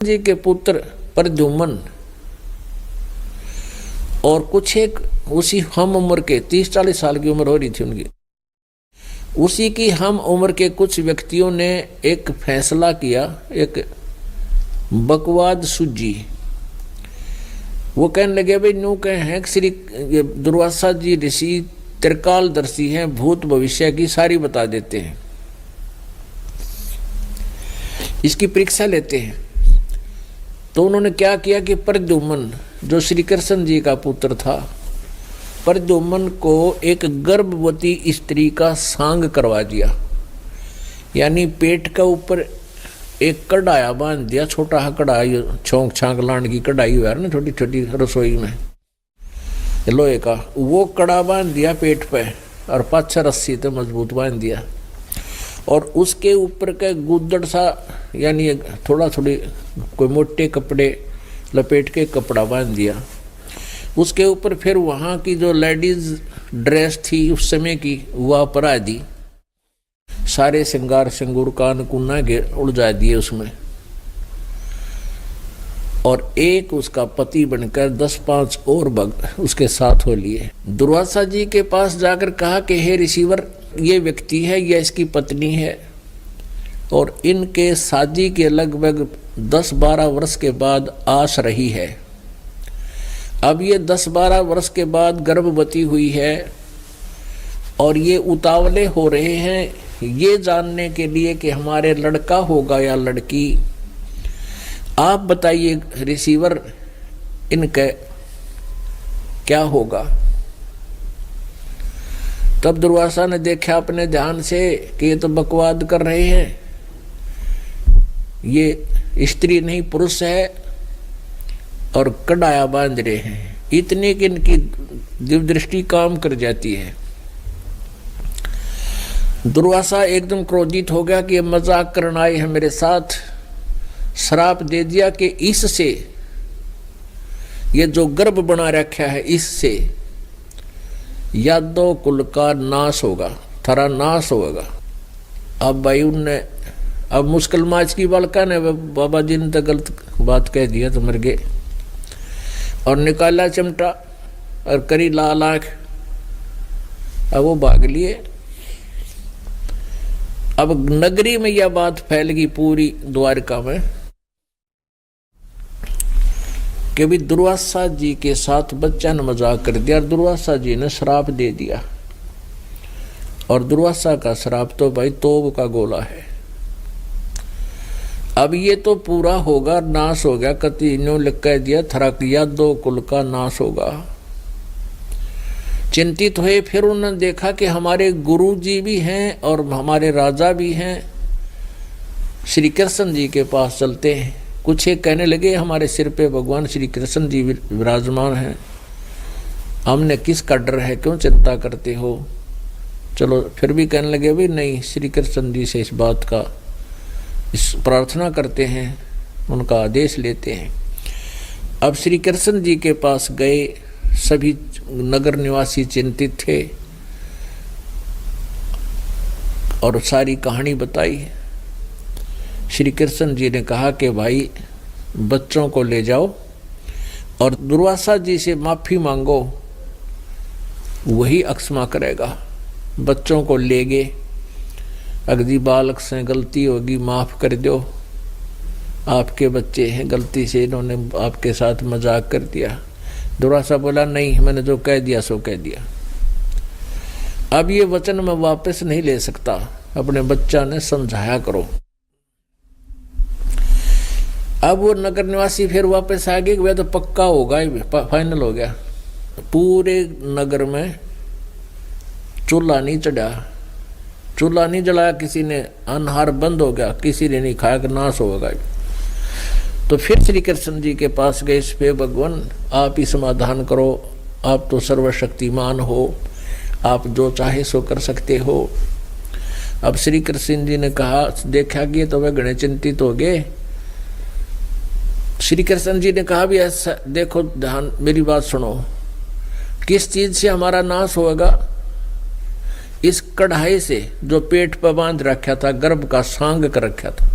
जी के पुत्र प्रद्युम्न और कुछ एक उसी हम उम्र के 30-40 साल की उम्र हो रही थी उनकी, उसी की हम उम्र के कुछ व्यक्तियों ने एक फैसला किया, एक बकवाद सूझी। वो कहने लगे भाई न्यू कहे हैं कि श्री दुर्वासा जी ऋषि त्रिकालदर्शी हैं, भूत भविष्य की सारी बता देते हैं, इसकी परीक्षा लेते हैं। तो उन्होंने क्या किया कि प्रद्युम्न जो श्री कृष्ण जी का पुत्र था, प्रद्युम्न को एक गर्भवती स्त्री का सांग करवा दिया, यानी पेट का ऊपर एक कढ़ाया बांध दिया, छोटा सा कढ़ाई, छोंक छांक लाने की कढ़ाई हुआ ना छोटी छोटी रसोई में लोहे का, वो कड़ा बांध दिया पेट पे और पाछा रस्सी तो मजबूत बांध दिया, और उसके ऊपर के गुद्दड़ सा यानी थोड़ा थोड़ी कोई मोटे कपड़े लपेट के कपड़ा बांध दिया। उसके ऊपर फिर वहाँ की जो लेडीज ड्रेस थी उस समय की वह परा दी, सारे श्रृंगार सिंगूर कान कुन्ना के उलझा दिए उसमें, और एक उसका पति बनकर 10-5 और भक्त उसके साथ हो लिए। दुर्वासा जी के पास जाकर कहा कि हे ऋषिवर, ये व्यक्ति है, यह इसकी पत्नी है, और इनके शादी के लगभग 10-12 वर्ष के बाद आस रही है। अब ये 10-12 वर्ष के बाद गर्भवती हुई है और ये उतावले हो रहे हैं ये जानने के लिए कि हमारे लड़का होगा या लड़की। आप बताइए रिसीवर, इनका क्या होगा। तब दुर्वासा ने देखा अपने ध्यान से कि ये तो बकवाद कर रहे हैं, ये स्त्री नहीं पुरुष है और कढ़ाया बांध रहे हैं, इतने कि इनकी दिव्य दृष्टि काम कर जाती है। दुर्वासा एकदम क्रोधित हो गया कि ये मजाक करना आए हैं मेरे साथ। श्राप दे दिया कि इससे ये जो गर्भ बना रखा है इससे यादव कुल का नाश होगा, थारा नाश होगा। अब भाई उनने अब मुश्किल माच की बालका ने बाबा जी ने तो गलत बात कह दिया तो मर गए, और निकाला चिमटा और करी लाल आंख, अब वो भाग लिए। अब नगरी में यह बात फैल गई पूरी द्वारका में कि भी दुर्वासा जी के साथ बच्चा ने मजाक कर दिया और दुर्वासा जी ने श्राप दे दिया। और दुर्वासा का श्राप तो भाई तोब का गोला है। अब ये तो पूरा होगा, नाश हो गया, कति इन्होंने लिख कह दिया थरक यादव कुल का नाश होगा। चिंतित हुए, फिर उन्होंने देखा कि हमारे गुरु जी भी हैं और हमारे राजा भी हैं, श्री कृष्ण जी के पास चलते हैं। कुछ एक कहने लगे हमारे सिर पे भगवान श्री कृष्ण जी विराजमान हैं, हमने किसका डर है, क्यों चिंता करते हो। चलो फिर भी कहने लगे भाई नहीं, श्री कृष्ण जी से इस बात का इस प्रार्थना करते हैं, उनका आदेश लेते हैं। अब श्री कृष्ण जी के पास गए, सभी नगर निवासी चिंतित थे और सारी कहानी बताई। श्री कृष्ण जी ने कहा कि भाई बच्चों को ले जाओ और दुर्वासा जी से माफी मांगो, वही अक्षमा करेगा। बच्चों को ले गए, अगदी बालक से गलती होगी माफ कर दो, आपके बच्चे हैं, गलती से इन्होंने आपके साथ मजाक कर दिया। दुर्वासा बोला नहीं, मैंने जो कह दिया सो कह दिया, अब ये वचन मैं वापस नहीं ले सकता, अपने बच्चा ने समझाया करो। अब वो नगर निवासी फिर वापस आ गए, वह तो पक्का होगा, फाइनल हो गया। पूरे नगर में चूल्हा नहीं चढ़ा, चूल्हा नहीं जलाया किसी ने, अनहार बंद हो गया, किसी ने नहीं खाया कि नाश होगा। तो फिर श्री कृष्ण जी के पास गए, इस पे भगवान आप ही समाधान करो, आप तो सर्वशक्तिमान हो, आप जो चाहे सो कर सकते हो। अब श्री कृष्ण जी ने कहा, देखा कि तो वह घने चिंतित हो गए। श्री कृष्ण जी ने कहा भी ऐसा देखो, ध्यान मेरी बात सुनो, किस चीज से हमारा नाश होगा। इस कढ़ाई से जो पेट पर बांध रखा था, गर्भ का सांग कर रखा था,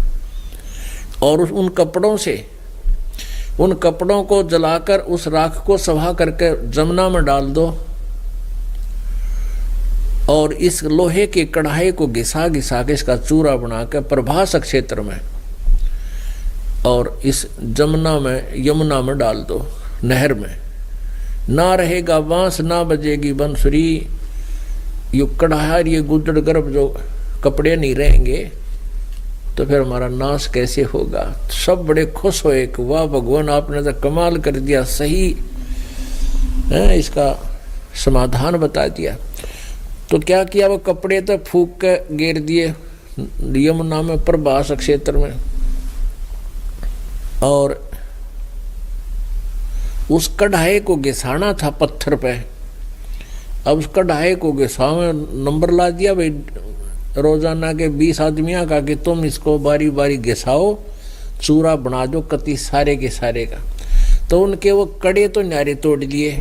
और उन कपड़ों से उन कपड़ों को जलाकर उस राख को सभा करके जमुना में डाल दो और इस लोहे की कढ़ाई को घिसा घिसा के इसका चूरा बनाकर प्रभास क्षेत्र में और इस यमुना में डाल दो, नहर में। ना रहेगा बांस ना बजेगी बंसुरी, ये कढ़ाई ये गुदड़ गर्भ जो कपड़े नहीं रहेंगे तो फिर हमारा नाश कैसे होगा। सब बड़े खुश हुए कि वाह भगवान आपने तो कमाल कर दिया, सही है, इसका समाधान बता दिया। तो क्या किया, वो कपड़े तो फूंक के गिर दिए यमुना में प्रभास क्षेत्र में, और उस कढ़ाई को घिसाना था पत्थर पे। अब उस कढ़ाई को घिसावे नंबर ला दिया भाई रोजाना के 20 आदमियों का कि तुम इसको बारी बारी घिसाओ, चूरा बना दो कति सारे के सारे का। तो उनके वो कड़े तो न्यारे तोड़ दिए,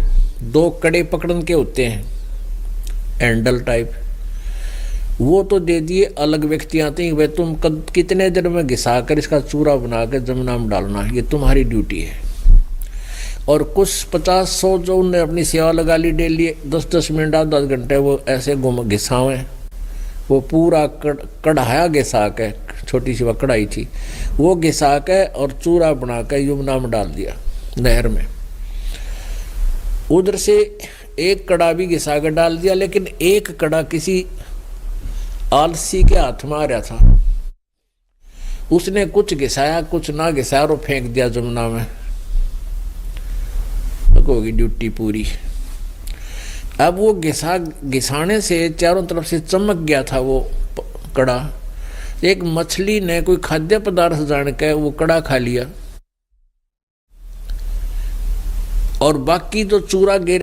2 कड़े पकड़न के होते हैं हैंडल टाइप, वो तो दे दिए अलग व्यक्ति आते हैं, भाई तुम कितने दिन में घिसा कर इसका चूरा बना कर जमुना में डालना, ये तुम्हारी ड्यूटी है। और कुछ 50-100 जो उनने अपनी सेवा लगा ली डेली 10-10 मिनट 10 घंटे वो ऐसे घिसावें, वो पूरा कढ़ाया घिसा के, छोटी सी वह कढ़ाई थी, वो घिसा के और चूरा बना के यमुना में डाल दिया नहर में। उधर से एक कड़ा भी घिसा के डाल दिया, लेकिन एक कड़ा किसी आलसी के हाथ में आ रहा था, उसने कुछ घिसाया कुछ ना घिसाया और फेंक दिया जमुना में, होगी ड्यूटी पूरी। अब वो घिसाने से चारों तरफ से चमक गया था वो कड़ा, एक मछली ने कोई खाद्य पदार्थ जान के वो कड़ा खा लिया और बाकी जो चूरा गिर